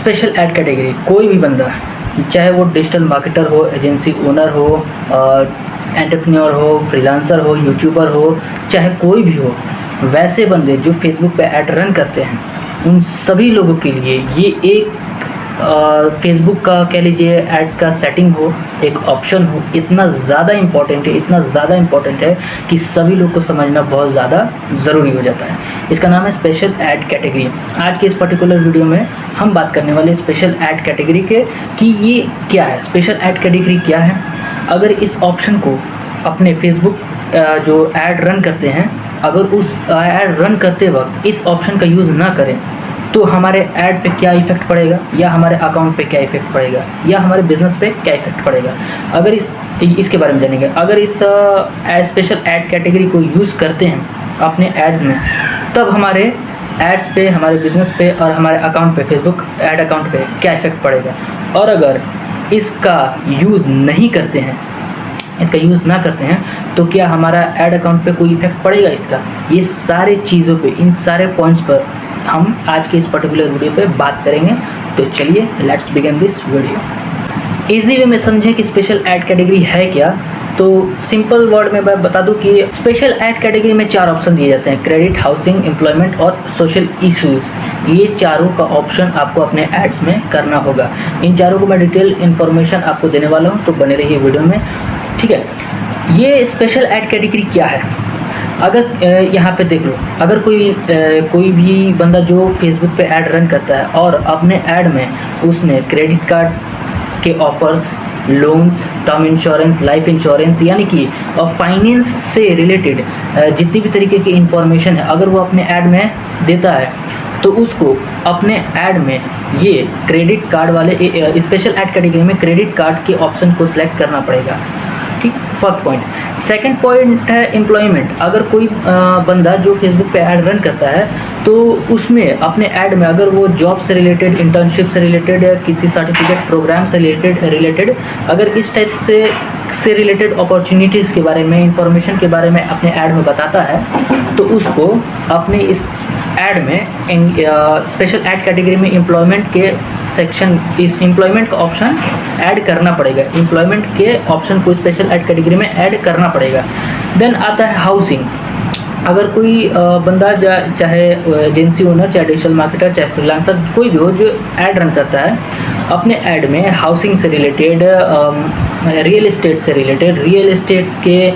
Special add category, कोई भी बंदा, चाहे वो डिजिटल मार्केटर हो, एजेंसी ओनर हो, एंटरप्रेन्योर हो, फ्रीलांसर हो, यूट्यूबर हो, चाहे कोई भी हो, वैसे बंदे जो फेसबुक पे ऐड रन करते हैं, उन सभी लोगों के लिए ये एक फेसबुक का कह लीजिए एड्स का सेटिंग हो, एक ऑप्शन हो, इतना ज़्यादा इम्पॉर्टेंट है, इतना ज़्यादा इम्पॉर्टेंट है कि सभी लोग को समझना बहुत ज़्यादा ज़रूरी हो जाता है। इसका नाम है स्पेशल ऐड कैटेगरी। आज के इस पर्टिकुलर वीडियो में हम बात करने वाले स्पेशल ऐड कैटेगरी के कि ये क्या है, स्पेशल ऐड कैटेगरी क्या है। अगर इस ऑप्शन को अपने फेसबुक जो ऐड रन करते हैं, अगर उस ऐड रन करते वक्त इस ऑप्शन का यूज़ ना करें तो हमारे ऐड पे क्या इफ़ेक्ट पड़ेगा, या हमारे अकाउंट पे क्या इफ़ेक्ट पड़ेगा, या हमारे बिज़नेस पे क्या इफ़ेक्ट पड़ेगा, अगर इसके बारे में जानेंगे। अगर इस स्पेशल ऐड कैटेगरी को यूज़ करते हैं अपने एड्स में, तब हमारे एड्स पे, हमारे बिज़नेस पे और हमारे अकाउंट पे, फेसबुक ऐड अकाउंट पे क्या इफ़ेक्ट पड़ेगा। और अगर इसका यूज़ नहीं करते हैं, इसका यूज़ ना करते हैं, तो क्या हमारा ऐड अकाउंट पे कोई इफ़ेक्ट पड़ेगा इसका। ये सारे चीज़ों पे, इन सारे पॉइंट्स पर हम आज के इस पर्टिकुलर वीडियो पे बात करेंगे। तो चलिए let's begin this video. Easy way में समझें कि स्पेशल ऐड कैटेगरी है क्या। तो सिंपल वर्ड में मैं बता दूं कि स्पेशल ऐड कैटेगरी में 4 ऑप्शन दिए जाते हैं: क्रेडिट, हाउसिंग, एम्प्लॉयमेंट और सोशल इश्यूज़। ये चारों का ऑप्शन आपको अपने एड्स में करना होगा। इन चारों को मैं डिटेल इन्फॉर्मेशन आपको देने वाला हूँ, तो बने रहिए वीडियो में, ठीक है। ये स्पेशल ऐड कैटेगरी क्या है, अगर यहाँ पे देख लो, अगर कोई भी बंदा जो फेसबुक पे ऐड रन करता है और अपने ऐड में उसने क्रेडिट कार्ड के offers, loans, term insurance, life insurance, यानी कि फाइनेंस से रिलेटेड जितनी भी तरीके की इंफॉर्मेशन है, अगर वो अपने ऐड में देता है, तो उसको अपने ऐड में ये क्रेडिट कार्ड वाले स्पेशल ऐड कैटेगरी में क्रेडिट कार्ड के ऑप्शन को सिलेक्ट करना पड़ेगा, ठीक। First point. सेकंड पॉइंट है एम्प्लॉयमेंट। अगर कोई बंदा जो फेसबुक पे ऐड रन करता है, तो उसमें अपने ऐड में अगर वो जॉब से रिलेटेड, इंटर्नशिप से रिलेटेड या किसी सर्टिफिकेट प्रोग्राम से रिलेटेड अगर इस टाइप से रिलेटेड अपॉर्चुनिटीज़ के बारे में, इंफॉर्मेशन के बारे में अपने ऐड में बताता है, तो उसको अपने इस ऐड में स्पेशल ऐड कैटेगरी में एम्प्लॉयमेंट के सेक्शन, इस एम्प्लॉयमेंट का ऑप्शन ऐड करना पड़ेगा। एम्प्लॉयमेंट के ऑप्शन को स्पेशल ऐड कैटेगरी में ऐड करना पड़ेगा। देन आता है हाउसिंग। अगर कोई बंदा चाहे एजेंसी ओनर, चाहे डिजिटल मार्केटर, चाहे फ्रीलांसर, कोई भी हो जो ऐड रन करता है, अपने ऐड में हाउसिंग से रिलेटेड, रियल इस्टेट से रिलेटेड, रियल इस्टेट्स के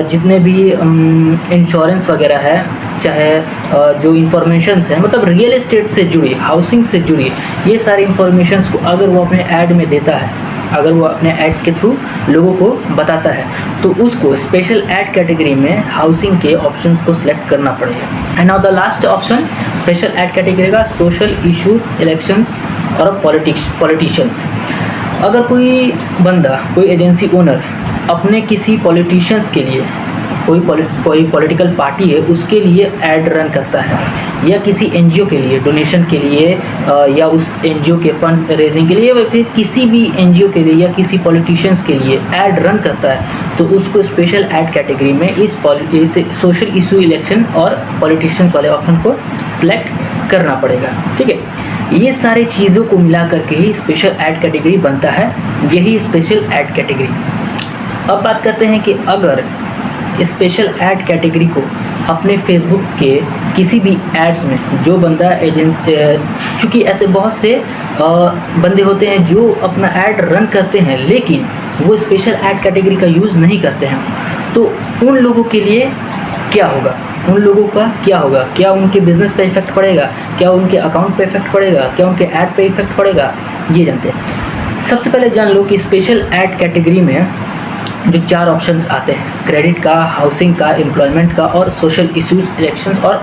जितने भी इंश्योरेंस वगैरह है, चाहे जो इंफॉर्मेशंस है, मतलब रियल इस्टेट से जुड़ी, हाउसिंग से जुड़ी, ये सारी इंफॉर्मेशंस को अगर वो अपने ऐड में देता है, अगर वो अपने एड्स के थ्रू लोगों को बताता है, तो उसको स्पेशल ऐड कैटेगरी में हाउसिंग के ऑप्शंस को सिलेक्ट करना पड़ेगा। And now the last option special add category का सोशल इश्यूज, इलेक्शंस और पॉलिटिशियंस। अगर कोई बंदा, कोई एजेंसी ओनर अपने किसी पॉलिटिशियंस के लिए, कोई पॉलिटिकल पार्टी है उसके लिए ऐड रन करता है, या किसी एनजीओ के लिए डोनेशन के लिए, या उस एनजीओ के फंड रेजिंग के लिए, या फिर किसी भी एनजीओ के लिए या किसी पॉलिटिशियंस के लिए ऐड रन करता है, तो उसको स्पेशल ऐड कैटेगरी में इस सोशल इशू, इलेक्शन और पॉलिटिशियंस वाले ऑप्शन को सिलेक्ट करना पड़ेगा, ठीक है। ये सारी चीज़ों को मिला करके ही स्पेशल ऐड कैटेगरी बनता है, यही स्पेशल ऐड कैटेगरी। अब बात करते हैं कि अगर स्पेशल ऐड कैटेगरी को अपने फेसबुक के किसी भी एड्स में जो बंदा एजेंसी, चूँकि ऐसे बहुत से बंदे होते हैं जो अपना ऐड रन करते हैं लेकिन वो स्पेशल ऐड कैटेगरी का यूज़ नहीं करते हैं, तो उन लोगों के लिए क्या होगा, उन लोगों का क्या होगा, क्या उनके बिज़नेस पे इफेक्ट पड़ेगा, क्या उनके अकाउंट पे इफेक्ट पड़ेगा, क्या उनके ऐड पे इफेक्ट पड़ेगा, ये जानते हैं। सबसे पहले जान लो कि स्पेशल ऐड कैटेगरी में जो 4 ऑप्शंस आते हैं, क्रेडिट का, हाउसिंग का, एम्प्लॉयमेंट का और सोशल इश्यूज, इलेक्शंस और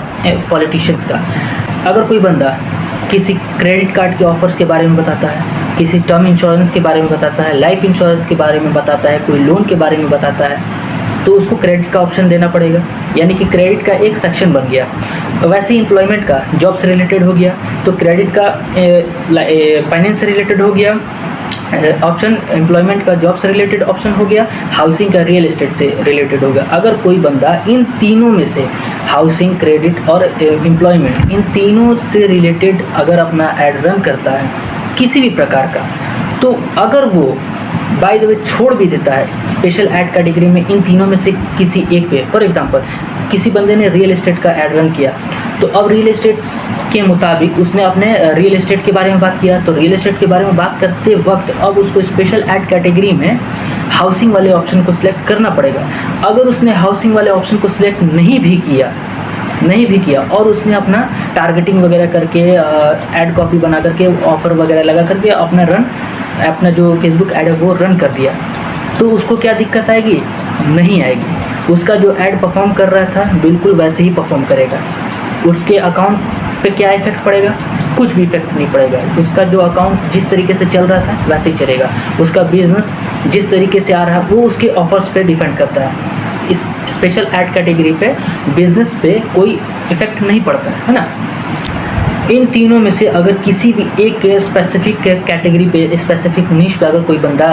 पॉलिटिशियंस का। अगर कोई बंदा किसी क्रेडिट कार्ड के ऑफर्स के बारे में बताता है, किसी टर्म इंश्योरेंस के बारे में बताता है, लाइफ इंश्योरेंस के बारे में बताता है, कोई लोन के बारे में बताता है, तो उसको क्रेडिट का ऑप्शन देना पड़ेगा, यानी कि क्रेडिट का एक सेक्शन बन गया। वैसे ही एम्प्लॉयमेंट का जॉब से रिलेटेड हो गया, तो क्रेडिट का फाइनेंस से रिलेटेड हो गया ऑप्शन, एम्प्लॉयमेंट का जॉब से रिलेटेड ऑप्शन हो गया, हाउसिंग का रियल एस्टेट से रिलेटेड हो गया। अगर कोई बंदा इन तीनों में से, हाउसिंग, क्रेडिट और एम्प्लॉयमेंट, इन तीनों से रिलेटेड अगर अपना ऐड रन करता है, किसी भी प्रकार का, तो अगर वो बाय द वे छोड़ भी देता है स्पेशल ऐड कैटेगरी में इन तीनों में से किसी एक पे, फॉर एग्जांपल किसी बंदे ने रियल एस्टेट का ऐड रन किया, तो अब रियल एस्टेट के मुताबिक उसने अपने रियल एस्टेट के बारे में बात किया, तो रियल एस्टेट के बारे में बात करते वक्त अब उसको स्पेशल ऐड कैटेगरी में हाउसिंग वाले ऑप्शन को सिलेक्ट करना पड़ेगा। अगर उसने हाउसिंग वाले ऑप्शन को सिलेक्ट नहीं भी किया और उसने अपना टारगेटिंग वगैरह करके ऐड कॉपी बना करके ऑफर वगैरह लगा करके अपना जो फेसबुक ऐड है वो रन कर दिया, तो उसको क्या दिक्कत आएगी? नहीं आएगी। उसका जो ऐड परफॉर्म कर रहा था बिल्कुल वैसे ही परफॉर्म करेगा। उसके अकाउंट पे क्या इफेक्ट पड़ेगा? कुछ भी इफेक्ट नहीं पड़ेगा। उसका जो अकाउंट जिस तरीके से चल रहा था वैसे ही चलेगा। उसका बिजनेस जिस तरीके से आ रहा है वो उसके ऑफर्स पे डिपेंड करता है। इस स्पेशल ऐड कैटेगरी पे बिजनेस पे कोई इफेक्ट नहीं पड़ता है ना। इन तीनों में से अगर किसी भी एक स्पेसिफिक कैटेगरी पे, स्पेसिफिक नीश पे अगर कोई बंदा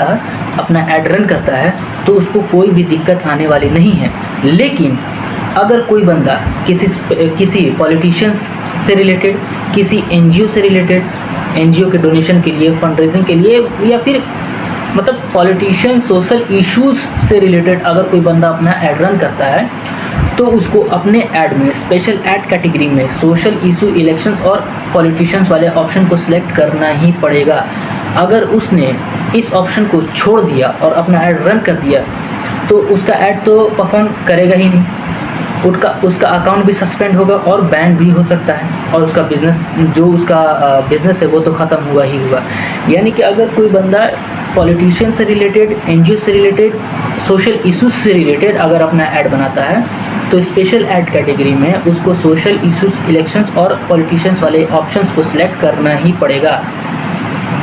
अपना ऐड रन करता है तो उसको कोई भी दिक्कत आने वाली नहीं है। लेकिन अगर कोई बंदा किसी पॉलिटिशियंस से रिलेटेड, किसी एनजीओ से रिलेटेड, एनजीओ के डोनेशन के लिए, फंड रेजिंग के लिए, या फिर मतलब पॉलिटिशियन सोशल इश्यूज से रिलेटेड अगर कोई बंदा अपना ऐड रन करता है तो उसको अपने ऐड में स्पेशल ऐड कैटेगरी में सोशल इशू, इलेक्शंस और पॉलिटिशियंस वाले ऑप्शन को सिलेक्ट करना ही पड़ेगा। अगर उसने इस ऑप्शन को छोड़ दिया और अपना ऐड रन कर दिया तो उसका ऐड तो परफॉर्म करेगा ही नहीं, उसका अकाउंट भी सस्पेंड होगा और बैन भी हो सकता है, और उसका बिजनेस है वो तो ख़त्म हुआ ही हुआ। यानी कि अगर कोई बंदा पॉलिटिशियन से रिलेटेड, एनजीओ से रिलेटेड, सोशल इशूज़ से रिलेटेड अगर अपना ऐड बनाता है तो स्पेशल ऐड कैटेगरी में उसको सोशल इशूज़, इलेक्शंस और पॉलिटिशियंस वाले ऑप्शंस को सिलेक्ट करना ही पड़ेगा।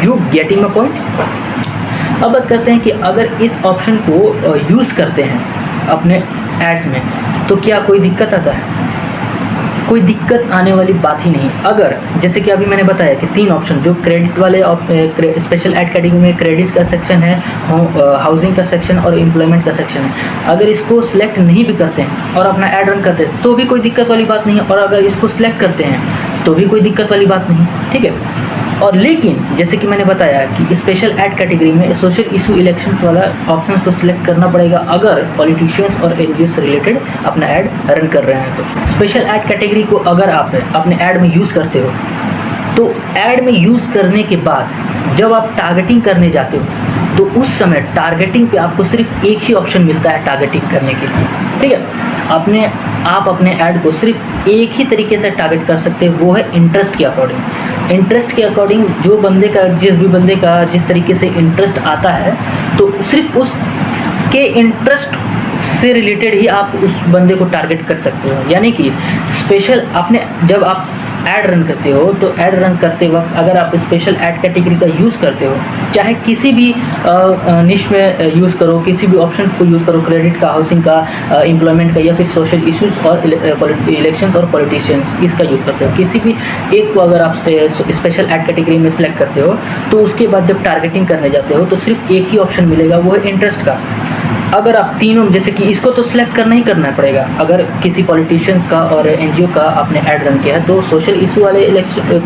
You getting my point? अब बात करते हैं कि अगर इस ऑप्शन को यूज़ करते हैं अपने एड्स में तो क्या कोई दिक्कत आता है? कोई दिक्कत आने वाली बात ही नहीं। अगर जैसे कि अभी मैंने बताया कि 3 ऑप्शन जो क्रेडिट वाले स्पेशल ऐड कैटेगरी में क्रेडिट का सेक्शन है, हाउसिंग का सेक्शन और एम्प्लॉयमेंट का सेक्शन है, अगर इसको सिलेक्ट नहीं भी करते हैं और अपना ऐड रन करते हैं तो भी कोई दिक्कत वाली बात नहीं है, और अगर इसको सिलेक्ट करते हैं तो भी कोई दिक्कत वाली बात नहीं, ठीक है। और लेकिन जैसे कि मैंने बताया कि स्पेशल ऐड कैटेगरी में सोशल इशू, इलेक्शन वाला ऑप्शंस को सिलेक्ट करना पड़ेगा अगर पॉलिटिशियंस और एनजीओ से रिलेटेड अपना ऐड रन कर रहे हैं। तो स्पेशल ऐड कैटेगरी को अगर आप अपने ऐड में यूज़ करते हो तो ऐड में यूज़ करने के बाद जब आप टारगेटिंग करने जाते हो तो उस समय टारगेटिंग पे आपको सिर्फ एक ही ऑप्शन मिलता है टारगेटिंग करने के लिए, ठीक है। आप अपने ऐड को सिर्फ एक ही तरीके से टारगेट कर सकते हैं, वो है इंटरेस्ट के अकॉर्डिंग। इंटरेस्ट के अकॉर्डिंग जिस भी बंदे का जिस तरीके से इंटरेस्ट आता है तो सिर्फ उसके इंटरेस्ट से रिलेटेड ही आप उस बंदे को टारगेट कर सकते हो। यानी कि जब आप ऐड रन करते हो तो ऐड रन करते वक्त अगर आप स्पेशल ऐड कैटेगरी का यूज़ करते हो, चाहे किसी भी निश में यूज़ करो, किसी भी ऑप्शन को यूज़ करो, क्रेडिट का, हाउसिंग का, एम्प्लॉयमेंट का, या फिर सोशल इश्यूज़ और इलेक्शंस और पॉलिटिशियंस, इसका यूज़ करते हो, किसी भी एक को अगर आप स्पेशल ऐड कैटेगरी में सेलेक्ट करते हो तो उसके बाद जब टारगेटिंग करने जाते हो तो सिर्फ एक ही ऑप्शन मिलेगा, वो है इंटरेस्ट का। अगर आप तीनों, जैसे कि इसको तो सिलेक्ट करना ही करना पड़ेगा, अगर किसी पॉलिटिशियंस का और एनजीओ का आपने ऐड रन किया है तो सोशल इशू वाले इलेक्शन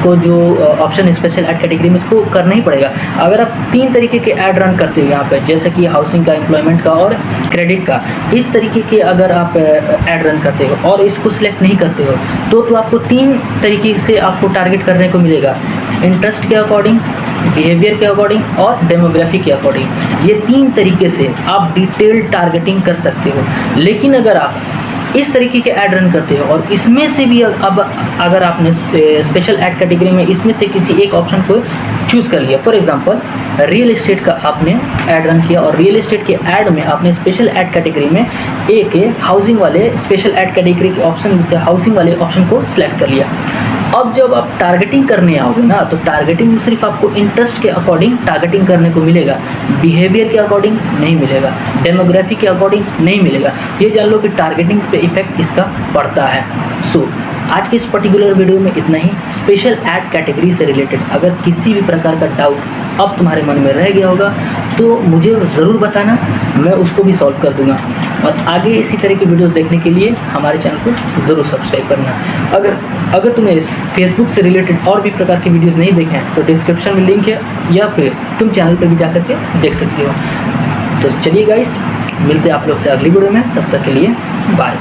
को जो ऑप्शन स्पेशल ऐड कैटेगरी में इसको करना ही पड़ेगा। अगर आप 3 तरीके के ऐड रन करते हो यहाँ पे, जैसे कि हाउसिंग का, एम्प्लॉयमेंट का और क्रेडिट का, इस तरीके के अगर आप ऐड रन करते हो और इसको सिलेक्ट नहीं करते हो तो आपको 3 तरीके से आपको टारगेट करने को मिलेगा, इंटरेस्ट के अकॉर्डिंग, बिहेवियर के अकॉर्डिंग और डेमोग्राफी के अकॉर्डिंग। ये 3 तरीके से आप डिटेल टारगेटिंग कर सकते हो। लेकिन अगर आप इस तरीके के ऐड रन करते हो और इसमें से भी अब अगर आपने स्पेशल ऐड कैटेगरी में इसमें से किसी एक ऑप्शन को चूज़ कर लिया, फॉर एग्जांपल रियल एस्टेट का आपने ऐड रन किया और रियल एस्टेट के ऐड में आपने स्पेशल ऐड कैटेगरी में एक हाउसिंग वाले स्पेशल ऐड कैटेगरी के ऑप्शन में से हाउसिंग वाले ऑप्शन को सिलेक्ट कर लिया। अब जब आप टारगेटिंग करने आओगे ना तो टारगेटिंग में सिर्फ आपको इंटरेस्ट के अकॉर्डिंग टारगेटिंग करने को मिलेगा, बिहेवियर के अकॉर्डिंग नहीं मिलेगा, डेमोग्राफी के अकॉर्डिंग नहीं मिलेगा। ये जान लो कि टारगेटिंग पे इफेक्ट इसका पड़ता है। सो आज के इस पर्टिकुलर वीडियो में इतना ही। स्पेशल ऐड कैटेगरी से रिलेटेड अगर किसी भी प्रकार का डाउट अब तुम्हारे मन में रह गया होगा तो मुझे ज़रूर बताना, मैं उसको भी सॉल्व कर दूंगा। और आगे इसी तरह की वीडियोस देखने के लिए हमारे चैनल को ज़रूर सब्सक्राइब करना। अगर तुम्हें इस फेसबुक से रिलेटेड और भी प्रकार की वीडियोस नहीं देखे हैं तो डिस्क्रिप्शन में लिंक है, या फिर तुम चैनल पर भी जा करके देख सकते हो। तो चलिए गाइस, मिलते हैं आप लोग से अगली वीडियो में, तब तक के लिए बाय।